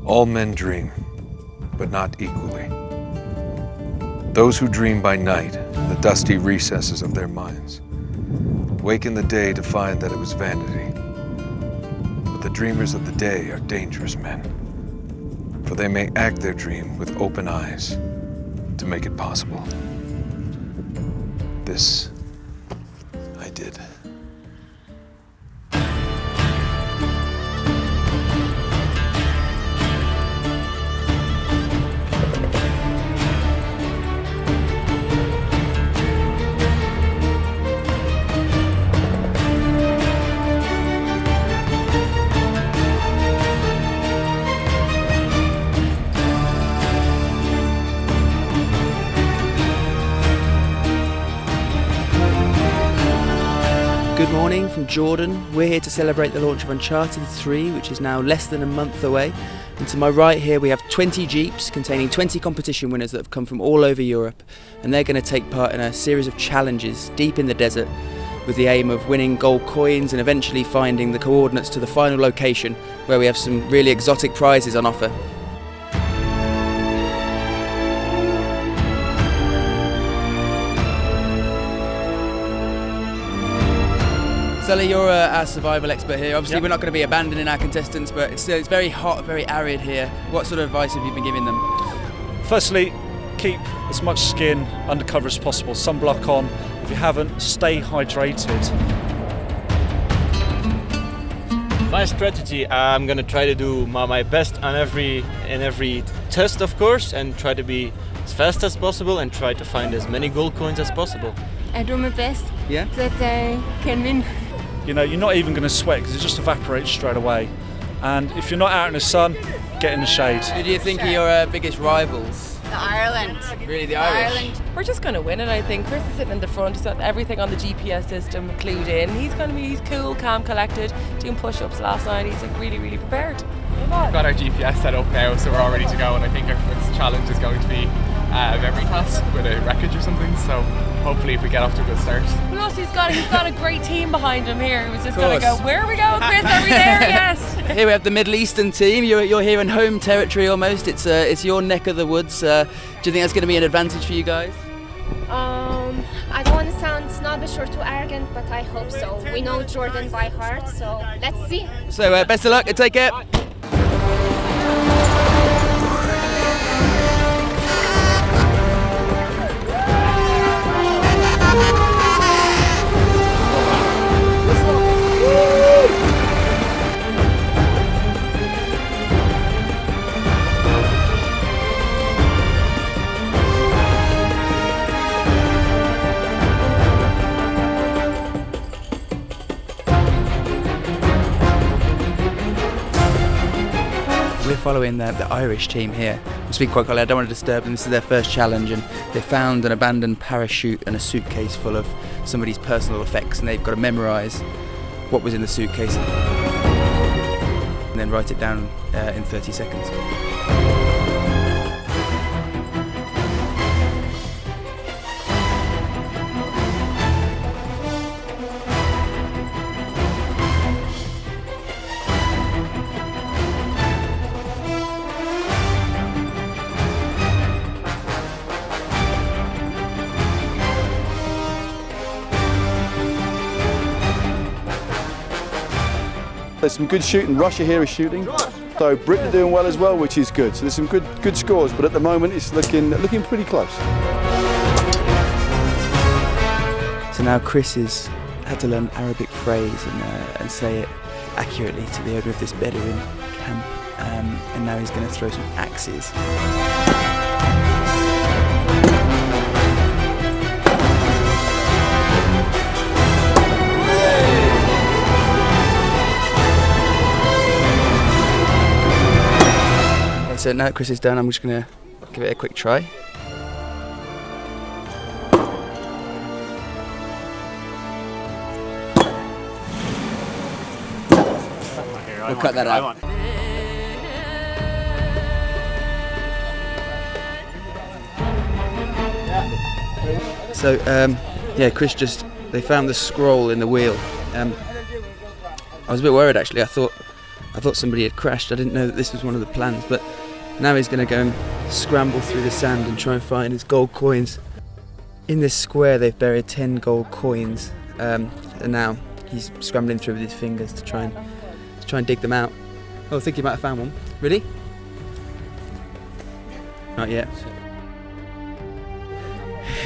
All men dream, but not equally. Those who dream by night in the dusty recesses of their minds wake in the day to find that it was vanity. But the dreamers of the day are dangerous men, for they may act their dream with open eyes to make it possible. This I did. Good morning from Jordan. We're here to celebrate the launch of Uncharted 3, which is now less than a month away. And to my right here we have 20 Jeeps containing 20 competition winners that have come from all over Europe, and they're going to take part in a series of challenges deep in the desert with the aim of winning gold coins and eventually finding the coordinates to the final location where we have some really exotic prizes on offer. Sully, you're our survival expert here. Obviously, We're not going to be abandoning our contestants, but it's very hot, very arid here. What sort of advice have you been giving them? Firstly, keep as much skin undercover as possible. Sunblock on. If you haven't, stay hydrated. My strategy, I'm going to try to do my best on every test, of course, and try to be as fast as possible and try to find as many gold coins as possible. I do my best that I can win. You know, you're not even going to sweat because it just evaporates straight away. And if you're not out in the sun, get in the shade. Who do you think are your biggest rivals? Ireland. Really, the Irish? Ireland. We're just going to win it, I think. Chris is sitting in the front. He's got everything on the GPS system clued in. He's cool, calm, collected, doing push-ups last night. He's like really, really prepared. We've got our GPS set up now, so we're all ready to go, and I think our first challenge is going to be a memory task with a wreckage or something, so hopefully if we get off to a good start. Plus he's got a great team behind him here. He was just going to go, where are we going, Chris? Are we there? Yes. Here we have the Middle Eastern team. You're here in home territory almost. It's your neck of the woods. Do you think that's going to be an advantage for you guys? I don't want to sound snobbish or too arrogant, but I hope so. We know Jordan by heart, so let's see. So best of luck and take care. We're following the Irish team here. Must be quite quiet. I don't want to disturb them. This is their first challenge, and they found an abandoned parachute and a suitcase full of somebody's personal effects, and they've got to memorise what was in the suitcase and then write it down in 30 seconds. There's some good shooting. Russia here is shooting, so Britain are doing well as well, which is good. So there's some good scores, but at the moment it's looking pretty close. So now Chris has had to learn Arabic phrase and say it accurately to the owner of this Bedouin camp, and now he's going to throw some axes. So now that Chris is done, I'm just going to give it a quick try. We'll cut that out. So, yeah, Chris they found the scroll in the wheel. I was a bit worried actually. I thought I thought somebody had crashed. I didn't know that this was one of the plans, but now he's going to go and scramble through the sand and try and find his gold coins. In this square they've buried 10 gold coins, and now he's scrambling through with his fingers to try and dig them out. Oh, I think he might have found one. Really? Not yet.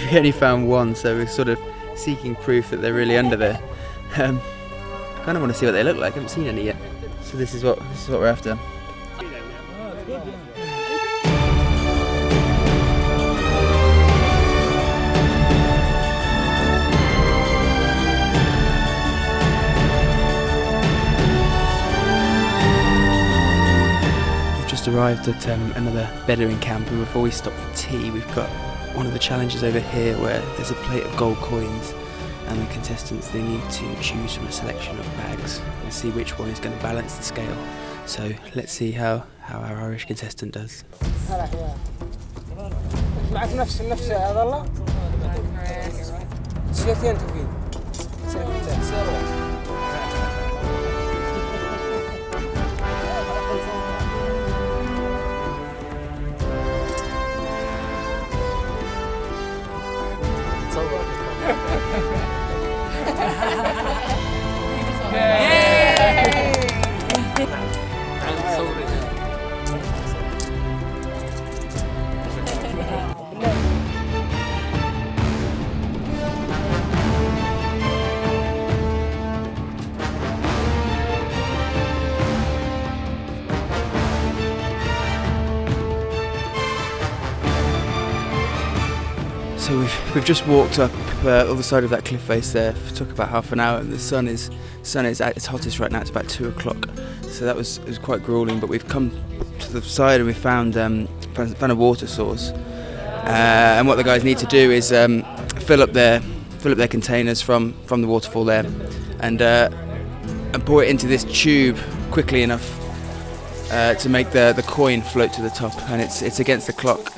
He only found one, so we're sort of seeking proof that they're really under there. I kind of want to see what they look like. I haven't seen any yet. So this is what we're after. We've just arrived at another Bedouin camp, and before we stop for tea, we've got one of the challenges over here where there's a plate of gold coins, and the contestants, they need to choose from a selection of bags and see which one is going to balance the scale. So let's see how our Irish contestant does. So we've just walked up other side of that cliff face there. It took about half an hour, and the sun is at its hottest right now. It's about 2 o'clock, so it was quite grueling. But we've come to the side and we found a water source. And what the guys need to do is fill up their containers from the waterfall there, and pour it into this tube quickly enough to make the coin float to the top. And it's against the clock.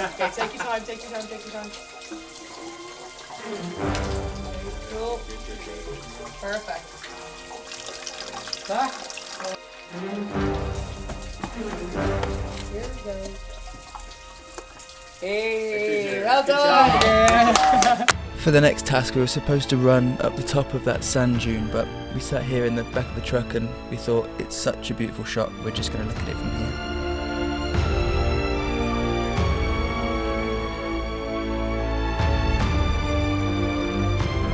Okay, take your time. Cool. Perfect. Back. Here we go. Hey, well done! For the next task, we were supposed to run up the top of that sand dune, but we sat here in the back of the truck and we thought it's such a beautiful shot, we're just going to look at it from here.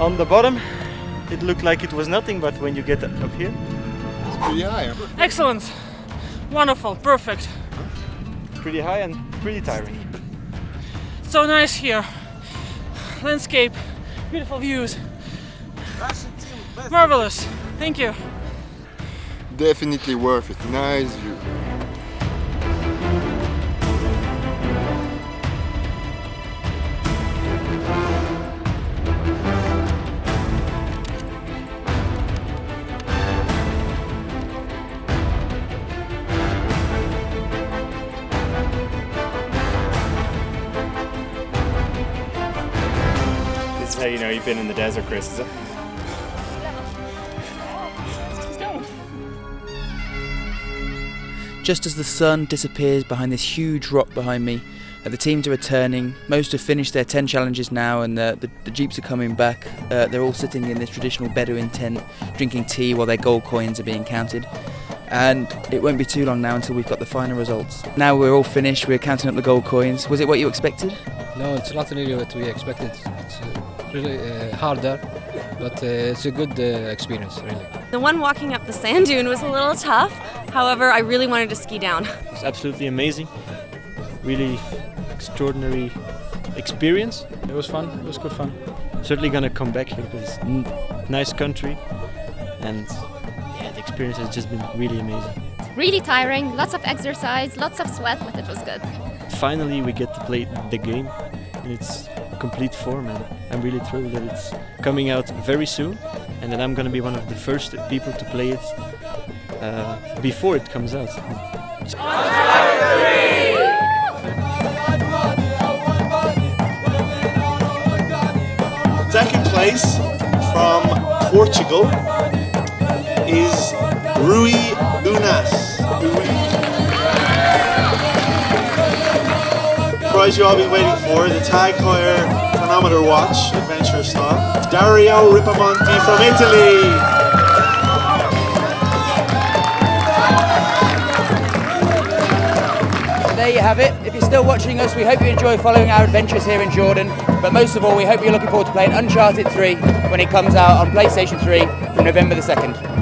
On the bottom, it looked like it was nothing, but when you get up here, It's pretty high. Excellent, wonderful, perfect. pretty high and pretty tiring. So nice here. Landscape, beautiful views. Marvelous, thank you. Definitely worth it. Nice view. This is how you know you've been in the desert, Chris, is it? Just as the sun disappears behind this huge rock behind me, the teams are returning. Most have finished their 10 challenges now, and the jeeps are coming back. They're all sitting in this traditional Bedouin tent, drinking tea while their gold coins are being counted. And it won't be too long now until we've got the final results. Now we're all finished, we're counting up the gold coins. Was it what you expected? No, it's not really what we expected. It's really harder, but it's a good experience, really. The one walking up the sand dune was a little tough. However, I really wanted to ski down. It's absolutely amazing. Really extraordinary experience. It was fun. It was good fun. Certainly gonna come back here because it's nice country, and yeah, the experience has just been really amazing. Really tiring, lots of exercise, lots of sweat, but it was good. Finally, we get to play the game, and it's complete form, and I'm really thrilled that it's coming out very soon, and that I'm going to be one of the first people to play it before it comes out. Second place from Portugal is Rui Unas. Prize you all been waiting for, the Tag Heuer chronometer watch, adventure style. Dario Ripamonti from Italy. There you have it. If you're still watching us, we hope you enjoy following our adventures here in Jordan. But most of all, we hope you're looking forward to playing Uncharted 3 when it comes out on PlayStation 3 from November the 2nd.